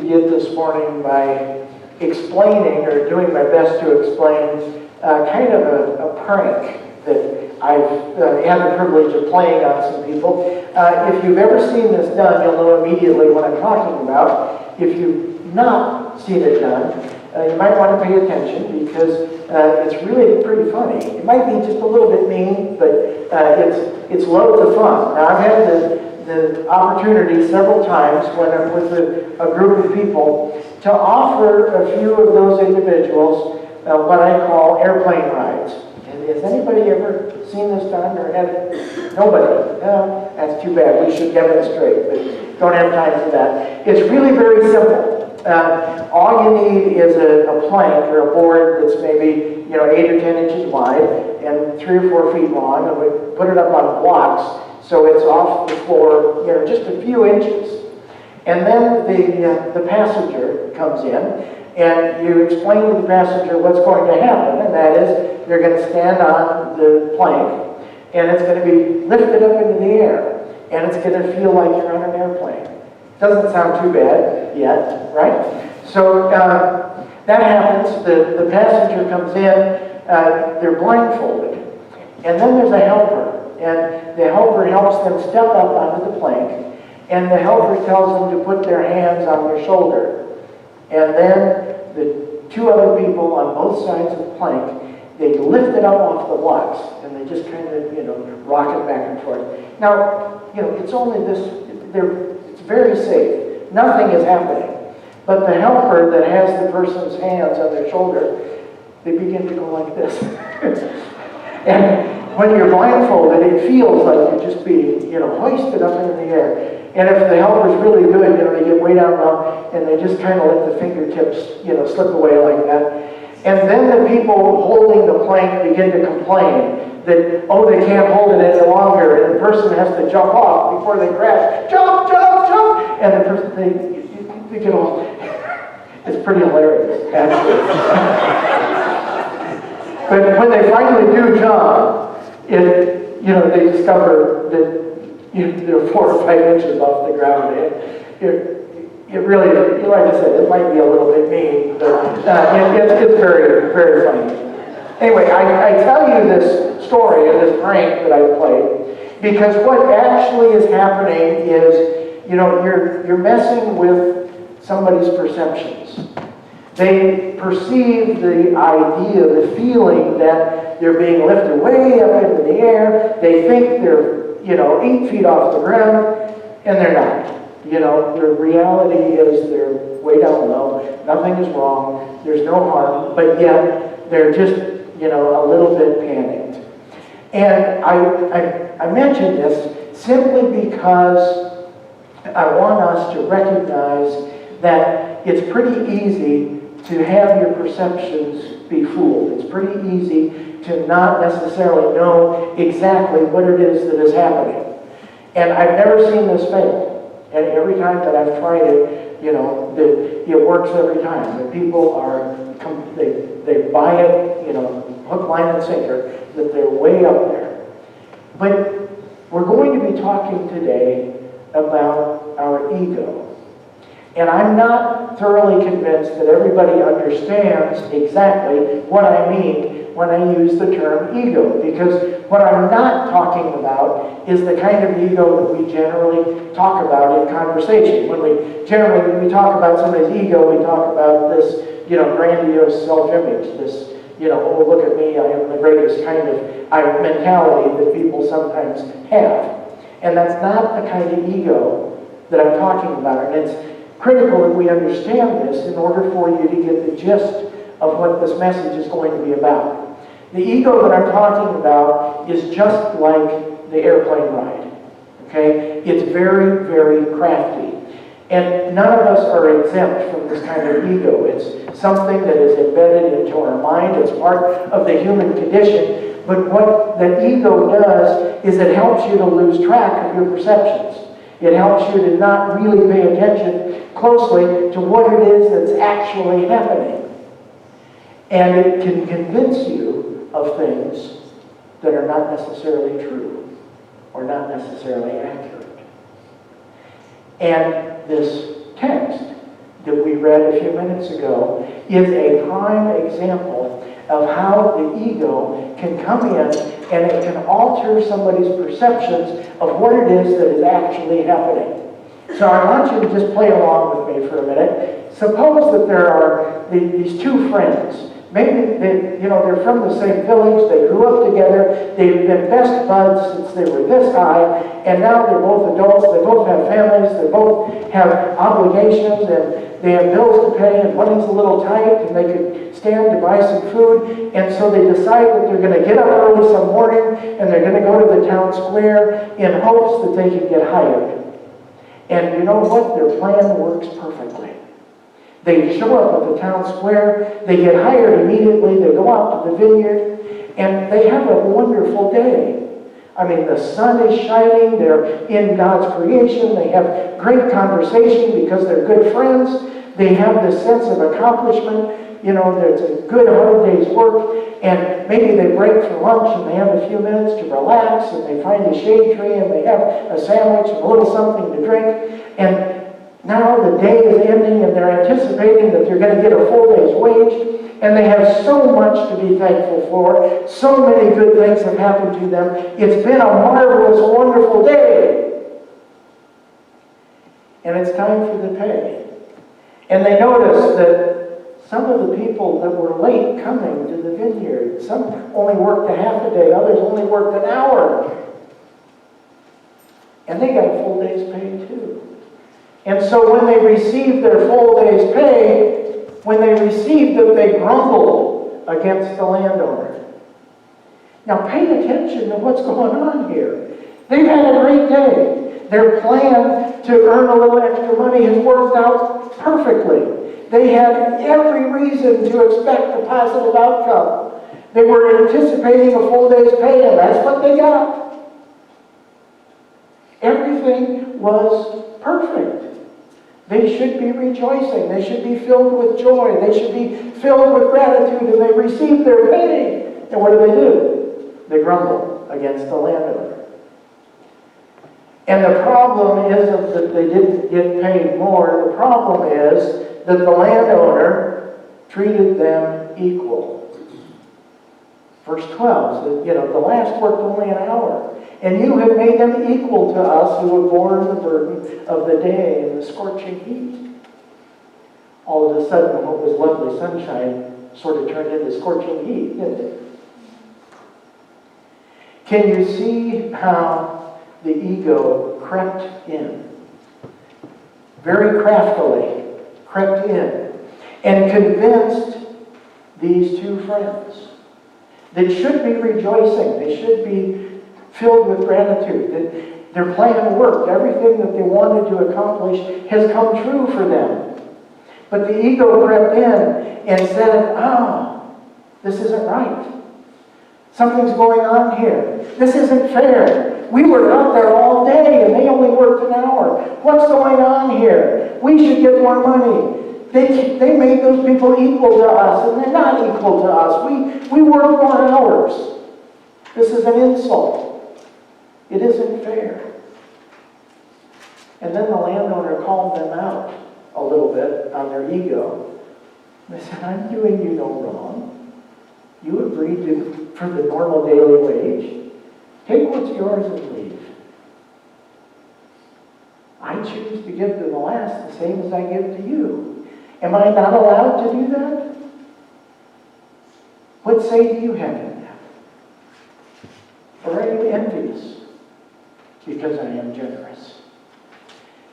begin this morning by explaining, or doing my best to explain, kind of a prank that I've had the privilege of playing on some people. If you've ever seen this done, you'll know immediately what I'm talking about. If you've not seen it done, you might want to pay attention because it's really pretty funny. It might be just a little bit mean, but it's loads of fun. Now, I've had the opportunity several times when I'm with a group of people to offer a few of those individuals what I call airplane rides. And has anybody ever seen this done or had it? Nobody? No, that's too bad. We should demonstrate, but don't have time for that. It's really very simple. All you need is a plank or a board that's maybe 8 or 10 inches wide and 3 or 4 feet long, and we put it up on blocks so it's off the floor, just a few inches. And then the passenger comes in, and you explain to the passenger what's going to happen, and that is you're going to stand on the plank, and it's going to be lifted up into the air, and it's going to feel like you're on an airplane. Doesn't sound too bad yet, right? So that happens. The passenger comes in, they're blindfolded, and then there's a helper, and the helper helps them step up onto the plank, and the helper tells them to put their hands on their shoulder. And then the 2 other people on both sides of the plank, they lift it up off the blocks, and they just kind of, rock it back and forth. Now, it's only this, it's very safe. Nothing is happening. But the helper that has the person's hands on their shoulder, they begin to go like this. And when you're blindfolded, it feels like you're just being, hoisted up into the air. And if the helper's really good, they get way down low, and they just kind of let the fingertips, slip away like that. And then the people holding the plank begin to complain that, they can't hold it any longer, and the person has to jump off before they crash. Jump, jump, jump! And the person, they get off. It's pretty hilarious, actually. But when they finally do jump, they discover that they're 4 or 5 inches off the ground. It really, like I said, it might be a little bit mean, but it's very, very funny. Anyway, I tell you this story and this prank that I played because what actually is happening is, you're messing with somebody's perceptions. They perceive the idea, the feeling that they're being lifted way up into the air. They think they're, 8 feet off the ground, and they're not. The reality is they're way down low. Nothing is wrong. There's no harm, but yet they're just, a little bit panicked. And I mention this simply because I want us to recognize that it's pretty easy to have your perceptions be fooled. It's pretty easy to not necessarily know exactly what it is that is happening. And I've never seen this fail. And every time that I've tried it, it works every time. The people they buy it, hook, line, and sinker, that they're way up there. But we're going to be talking today about our ego. And I'm not thoroughly convinced that everybody understands exactly what I mean when I use the term ego, because what I'm not talking about is the kind of ego that we generally talk about in conversation. When we talk about somebody's ego, we talk about this, grandiose self-image, this, oh, look at me, I am the greatest kind of mentality that people sometimes have. And that's not the kind of ego that I'm talking about. And it's critical that we understand this in order for you to get the gist of what this message is going to be about. The ego that I'm talking about is just like the airplane ride. Okay? It's very, very crafty. And none of us are exempt from this kind of ego. It's something that is embedded into our mind. It's part of the human condition. But what the ego does is it helps you to lose track of your perceptions. It helps you to not really pay attention closely to what it is that's actually happening. And it can convince you of things that are not necessarily true or not necessarily accurate. And this text that we read a few minutes ago is a prime example of how the ego can come in and it can alter somebody's perceptions of what it is that is actually happening. So I want you to just play along with me for a minute. Suppose that there are these two friends. Maybe they're from the same village, they grew up together, they've been best buds since they were this high, and now they're both adults, they both have families, they both have obligations, and they have bills to pay, and money's a little tight, and they could stand to buy some food, and so they decide that they're going to get up early some morning, and they're going to go to the town square in hopes that they can get hired. And you know what? Their plan works perfectly. They show up at the town square, they get hired immediately, they go out to the vineyard, and they have a wonderful day. I mean, the sun is shining, they're in God's creation, they have great conversation because they're good friends, they have this sense of accomplishment, there's a good hard day's work, and maybe they break for lunch and they have a few minutes to relax, and they find a shade tree and they have a sandwich and a little something to drink, and now the day is ending and they're anticipating that they're going to get a full day's wage, and they have so much to be thankful for. So many good things have happened to them. It's been a marvelous, wonderful day. And it's time for the pay. And they notice that some of the people that were late coming to the vineyard, some only worked a half a day, others only worked an hour. And they got a full day's pay too. And so when they received their full day's pay, when they received it, they grumbled against the landowner. Now pay attention to what's going on here. They've had a great day. Their plan to earn a little extra money has worked out perfectly. They had every reason to expect a positive outcome. They were anticipating a full day's pay, and that's what they got. Everything was perfect. They should be rejoicing. They should be filled with joy. They should be filled with gratitude, and they receive their pay. And what do? They grumble against the landowner. And the problem isn't that they didn't get paid more. The problem is that the landowner treated them equal. Verse 12 says, the last worked only an hour. And you have made them equal to us who have borne the burden of the day and the scorching heat. All of a sudden, what was lovely sunshine sort of turned into scorching heat, didn't it? Can you see how the ego crept in? Very craftily crept in and convinced these two friends that should be rejoicing. They should be filled with gratitude, that their plan worked. Everything that they wanted to accomplish has come true for them. But the ego crept in and said, this isn't right. Something's going on here. This isn't fair. We were out there all day and they only worked an hour. What's going on here? We should get more money. They made those people equal to us, and they're not equal to us. We work more hours. This is an insult. It isn't fair. And then the landowner called them out a little bit on their ego. They said, I'm doing you no wrong. You agreed for the normal daily wage. Take what's yours and leave. I choose to give to the last the same as I give to you. Am I not allowed to do that? What say do you have in that? Or are you envious? Because I am generous.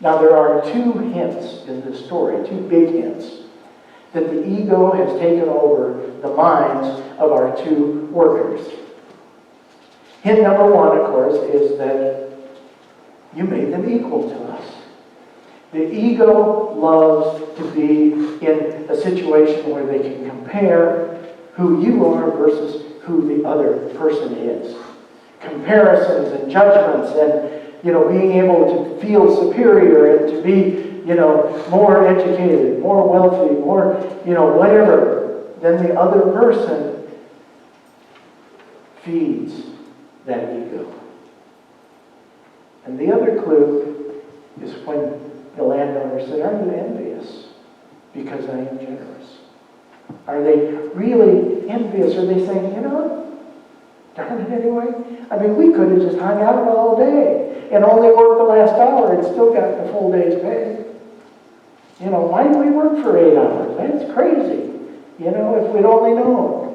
Now there are two hints in this story, two big hints, that the ego has taken over the minds of our two workers. Hint number one, of course, is that you made them equal to us. The ego loves to be in a situation where they can compare who you are versus who the other person is. Comparisons and judgments and, being able to feel superior and to be, more educated, more wealthy, more, whatever than the other person feeds that ego. And the other clue is when the landowner said, are you envious? because I am generous? Are they really envious? Are they saying, you know, darn it anyway? I mean, we could have just hung out all day and only worked the last hour and still got the full day's pay. You know, why do we work for 8 hours? That's crazy. You know, if we'd only known.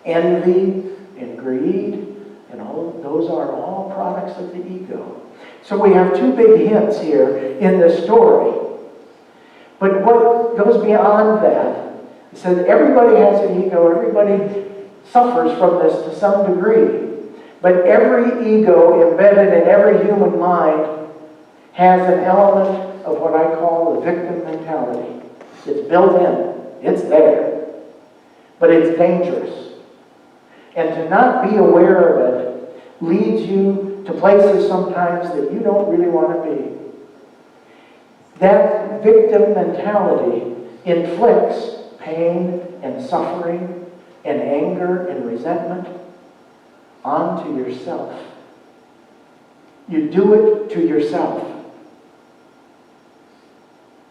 Envy and greed and all of those are all products of the ego. So we have two big hints here in this story. But what goes beyond that, it says everybody has an ego, everybody suffers from this to some degree. But every ego embedded in every human mind has an element of what I call the victim mentality. It's built in. It's there. But it's dangerous. And to not be aware of it leads you to places sometimes that you don't really want to be. That victim mentality inflicts pain and suffering and anger and resentment onto yourself. You do it to yourself.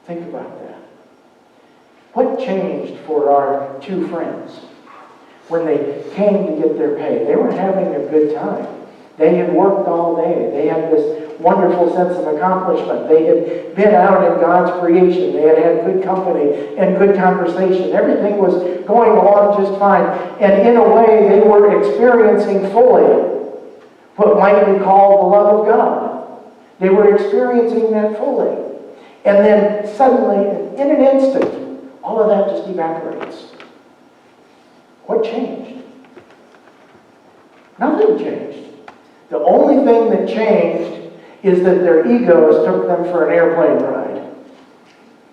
Think about that. What changed for our two friends when they came to get their pay? They were having a good time. They had worked all day. They had this wonderful sense of accomplishment. They had been out in God's creation. They had had good company and good conversation. Everything was going along just fine. And in a way, they were experiencing fully what might be called the love of God. They were experiencing that fully. And then suddenly, in an instant, all of that just evaporates. What changed? Nothing changed. The only thing that changed is that their egos took them for an airplane ride.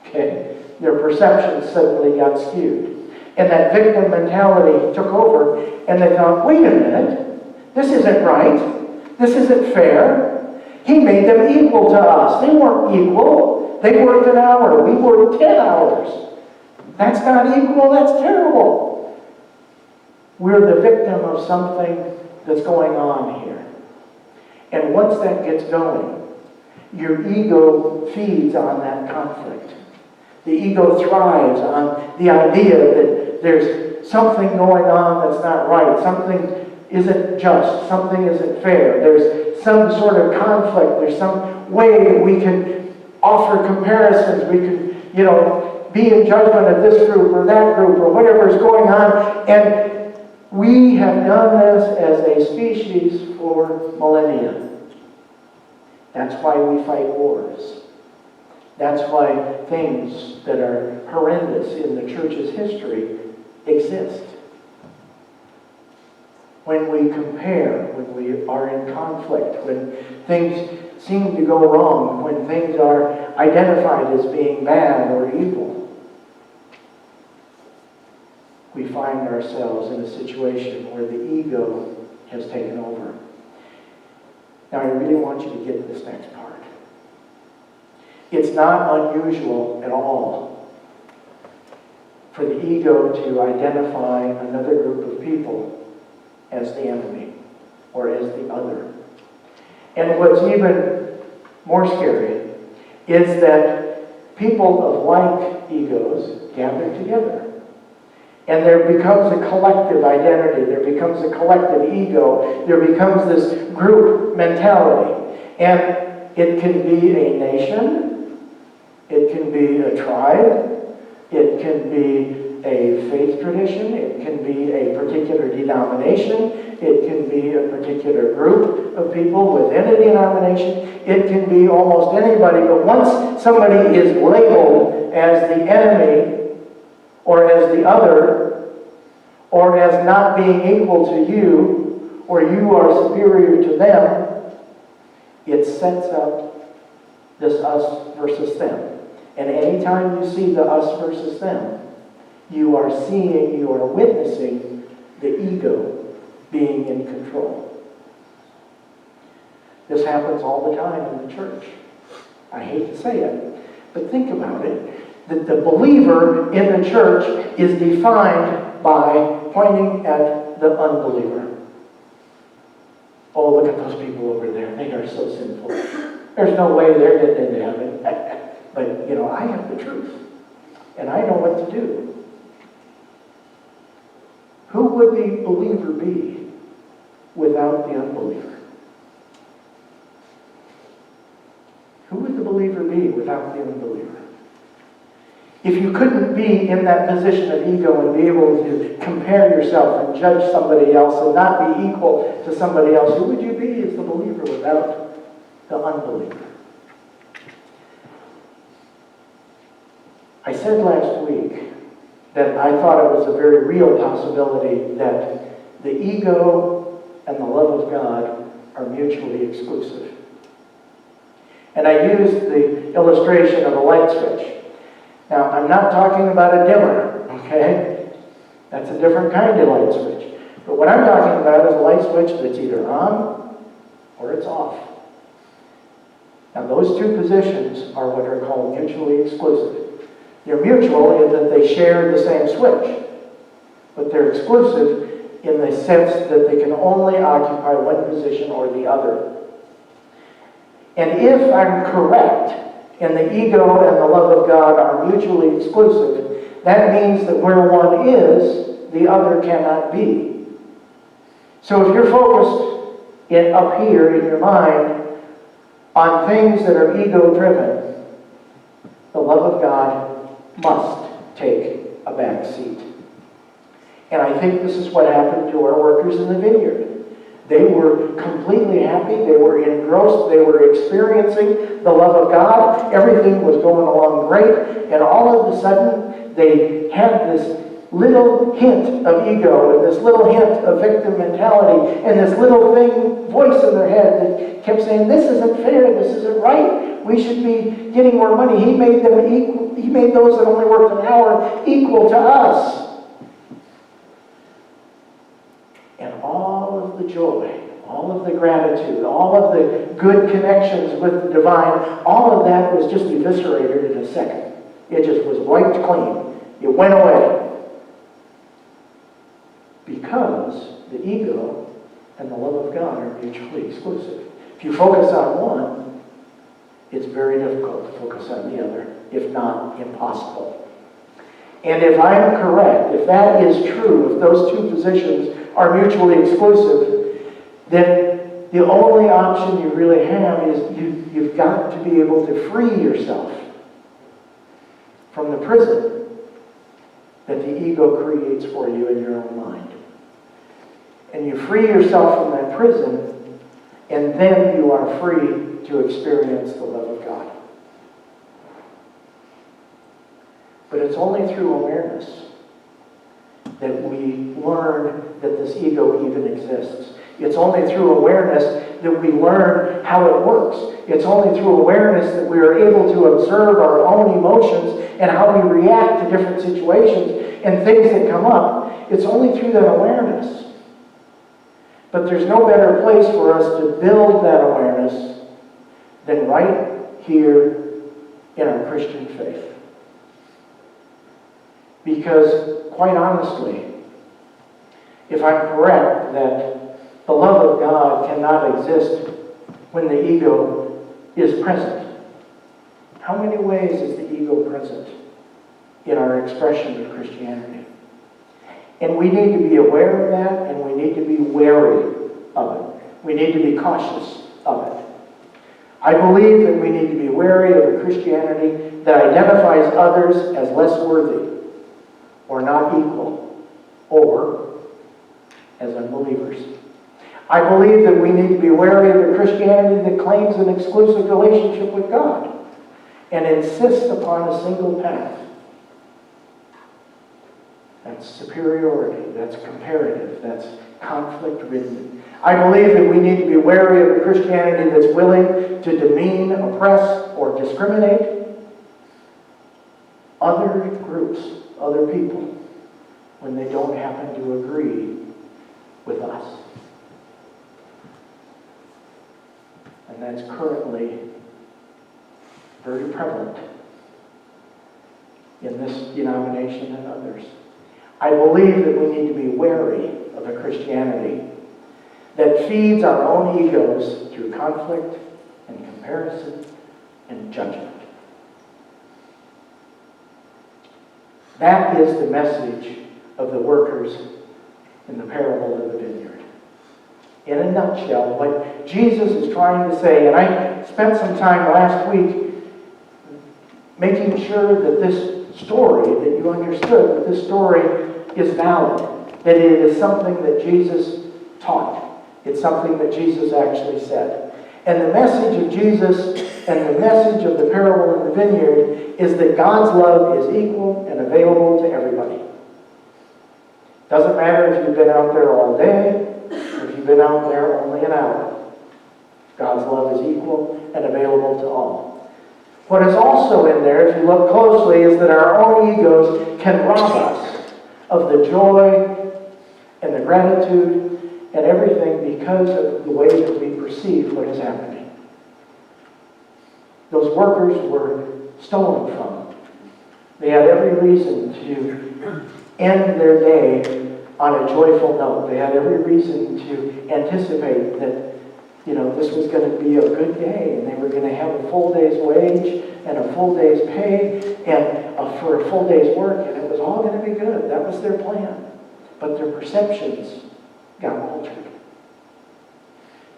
Okay? Their perceptions suddenly got skewed. And that victim mentality took over, and they thought, wait a minute, this isn't right. This isn't fair. He made them equal to us. They weren't equal. They worked an hour. We worked 10 hours. That's not equal. That's terrible. We're the victim of something that's going on here. And once that gets going, your ego feeds on that conflict. The ego thrives on the idea that there's something going on that's not right. Something isn't just. Something isn't fair. There's some sort of conflict. There's some way that we can offer comparisons. We can, be in judgment of this group or that group or whatever is going on. And we have done this as a species for millennia. That's why we fight wars. That's why things that are horrendous in the church's history exist. When we compare, when we are in conflict, when things seem to go wrong, when things are identified as being bad or evil, we find ourselves in a situation where the ego has taken over. Now, I really want you to get this next part. It's not unusual at all for the ego to identify another group of people as the enemy or as the other. And what's even more scary is that people of like egos gather together. And there becomes a collective identity. There becomes a collective ego. There becomes this group mentality. And it can be a nation. It can be a tribe. It can be a faith tradition. It can be a particular denomination. It can be a particular group of people within a denomination. It can be almost anybody. But once somebody is labeled as the enemy or as the other, or as not being equal to you, or you are superior to them, it sets up this us versus them. And anytime you see the us versus them, you are seeing, you are witnessing the ego being in control. This happens all the time in the church. I hate to say it, but think about it. That the believer in the church is defined by pointing at the unbeliever. Oh, look at those people over there. They are so sinful. There's no way they're getting into heaven. But, I have the truth. and I know what to do. Who would the believer be without the unbeliever? Who would the believer be without the unbeliever? If you couldn't be in that position of ego and be able to compare yourself and judge somebody else and not be equal to somebody else, who would you be as the believer without the unbeliever? I said last week that I thought it was a very real possibility that the ego and the love of God are mutually exclusive. And I used the illustration of a light switch. Now, I'm not talking about a dimmer, okay? That's a different kind of light switch. But what I'm talking about is a light switch that's either on or it's off. Now, those two positions are what are called mutually exclusive. They're mutual in that they share the same switch, but they're exclusive in the sense that they can only occupy one position or the other. And if I'm correct, and the ego and the love of God are mutually exclusive, that means that where one is, the other cannot be. So if you're focused up here in your mind on things that are ego-driven, the love of God must take a back seat. And I think this is what happened to our workers in the vineyard. They were completely happy. They were engrossed. They were experiencing the love of God. Everything was going along great. And all of a sudden, they had this little hint of ego and this little hint of victim mentality and this little voice in their head that kept saying, this isn't fair. This isn't right. We should be getting more money. He made them equal. He made those that only worked an hour equal to us. And all of the joy, all of the gratitude, all of the good connections with the divine, all of that was just eviscerated in a second. It just was wiped clean. It went away. Because the ego and the love of God are mutually exclusive. If you focus on one, it's very difficult to focus on the other, if not impossible. And if I'm correct, if that is true, if those two positions are mutually exclusive, then the only option you really have is you've got to be able to free yourself from the prison that the ego creates for you in your own mind. And you free yourself from that prison, and then you are free to experience the love of God. But it's only through awareness that we learn that this ego even exists. It's only through awareness that we learn how it works. It's only through awareness that we are able to observe our own emotions and how we react to different situations and things that come up. It's only through that awareness. But there's no better place for us to build that awareness than right here in our Christian faith. Because, quite honestly, if I'm correct that the love of God cannot exist when the ego is present, how many ways is the ego present in our expression of Christianity? And we need to be aware of that, and we need to be wary of it. We need to be cautious of it. I believe that we need to be wary of a Christianity that identifies others as less worthy, or not equal, or as unbelievers. I believe that we need to be wary of a Christianity that claims an exclusive relationship with God and insists upon a single path. That's superiority, that's comparative, that's conflict-ridden. I believe that we need to be wary of a Christianity that's willing to demean, oppress, or discriminate other groups, other people, when they don't happen to agree with us. And that's currently very prevalent in this denomination and others. I believe that we need to be wary of a Christianity that feeds our own egos through conflict and comparison and judgment. That is the message of the workers in the parable of the vineyard. In a nutshell, what Jesus is trying to say, and I spent some time last week making sure that this story, that you understood that this story is valid, that it is something that Jesus taught. It's something that Jesus actually said. And the message of Jesus and the message of the parable in the vineyard is that God's love is equal and available to everybody. Doesn't matter if you've been out there all day, or if you've been out there only an hour. God's love is equal and available to all. What is also in there, if you look closely, is that our own egos can rob us of the joy and the gratitude and everything because of the way that we perceive what is happening. Those workers were stolen from. They had every reason to end their day on a joyful note. They had every reason to anticipate that, this was going to be a good day, and they were going to have a full day's wage and a full day's pay and for a full day's work, and it was all going to be good. That was their plan. But their perceptions got altered.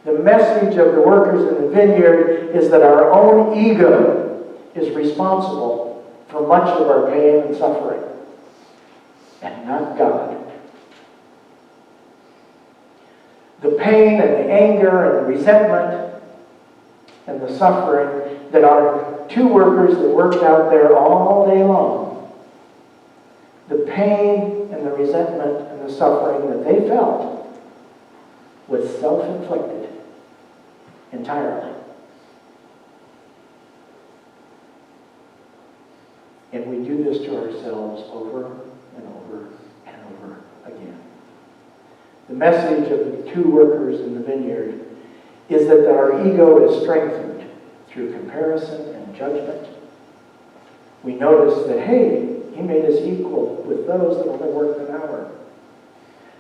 The message of the workers in the vineyard is that our own ego is responsible for much of our pain and suffering, and not God. The pain and the anger and the resentment and the suffering that our two workers that worked out there all day long, the pain and the resentment and the suffering that they felt was self-inflicted entirely. And we do this to ourselves over and over and over again. The message of the two workers in the vineyard is that our ego is strengthened through comparison and judgment. We notice that, hey, he made us equal with those that only worked an hour.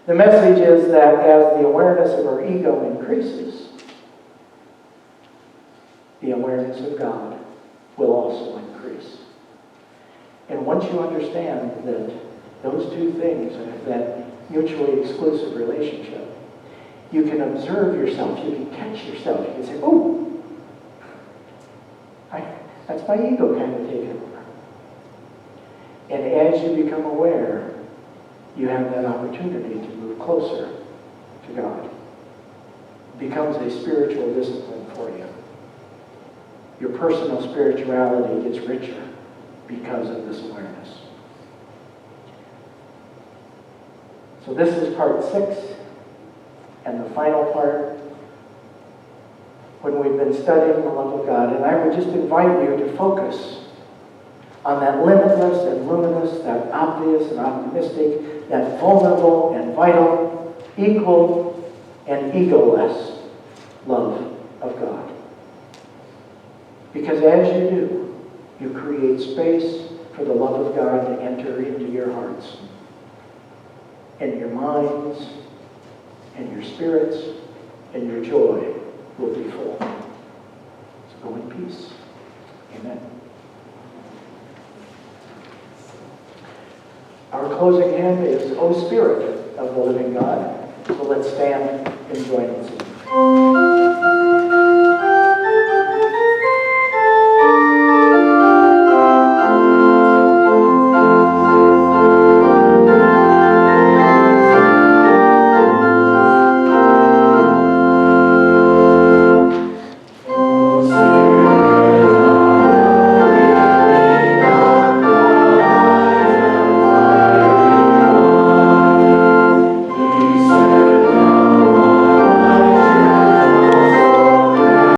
The message is that as the awareness of our ego increases, the awareness of God will also increase. And once you understand that those two things have that mutually exclusive relationship, you can observe yourself, you can catch yourself, you can say, oh, that's my ego kind of taking over. And as you become aware, you have that opportunity to move closer to God. It becomes a spiritual discipline for you. Your personal spirituality gets richer because of this awareness. So this is part 6, and the final part, when we've been studying the love of God. And I would just invite you to focus on that limitless and luminous, that obvious and optimistic, that vulnerable and vital, equal and egoless love of God. Because as you do, you create space for the love of God to enter into your hearts, and your minds, and your spirits, and your joy will be full. So go in peace. Amen. Our closing hymn is O Spirit of the Living God. So let's stand and join in singing.